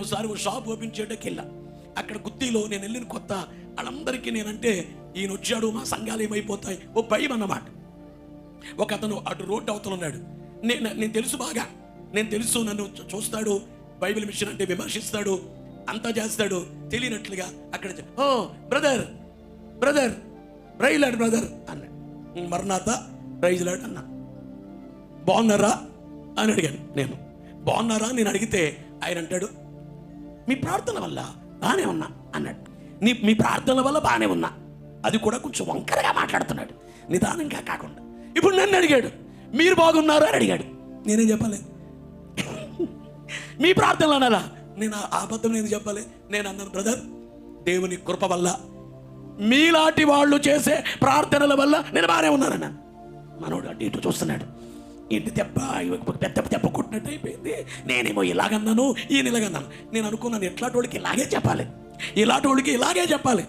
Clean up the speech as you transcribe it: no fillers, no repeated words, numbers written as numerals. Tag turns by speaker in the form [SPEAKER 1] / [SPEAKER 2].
[SPEAKER 1] ఒకసారి ఒక shop open చేయడానికి వెళ్ళా. అక్కడ గుత్తిలో నేను వెళ్ళిన కొత్త వాళ్ళందరికీ నేనంటే ఈయన వచ్చాడు మా సంఘాలు ఏమైపోతాయి ఓ భయం అన్నమాట. ఒక అతను అటు రోడ్డు అవతల ఉన్నాడు. నేను తెలుసు, బాగా నేను తెలుసు, నన్ను చూస్తాడు, బైబిల్ మిషన్ అంటే విమర్శిస్తాడు, అంతా చేస్తాడు. తెలియనట్లుగా అక్కడ ఓ బ్రదర్ బ్రదర్ ప్రైజ్లాడ్ బ్రదర్ అన్నాడు. మర్నాథ ప్రైజ్లాడ్ అన్నా. బాగున్నారా అని అడిగాను. నేను బాగున్నారా నేను అడిగితే ఆయన అంటాడు మీ ప్రార్థన వల్ల బాగానే ఉన్నా అన్నాడు. మీ ప్రార్థన వల్ల బాగానే ఉన్నా, అది కూడా కొంచెం వంకరగా మాట్లాడుతున్నాడు, నిదానంగా కాకుండా. ఇప్పుడు నన్ను అడిగాడు మీరు బాగున్నారా అని అడిగాడు. నేనేం చెప్పాలి? మీ ప్రార్థనలు అనాలా? నేను ఆ అబద్ధం నేను చెప్పాలి. నేను అన్నాను బ్రదర్ దేవుని కృప వల్ల మీలాంటి వాళ్ళు చేసే ప్రార్థనల వల్ల నేను బాగానే ఉన్నానన్నా. మనోడు అటు ఇటు చూస్తున్నాడు. ఇంటి దెబ్బ పెద్ద దెబ్బ కొట్టినట్టు అయిపోయింది. నేనేమో ఇలాగన్నాను, ఈయన ఇలాగన్నాను. నేను అనుకున్నాను ఇట్లాంటి వాళ్ళకి ఇలాగే చెప్పాలి, ఇలాంటి వాళ్ళకి ఇలాగే చెప్పాలి.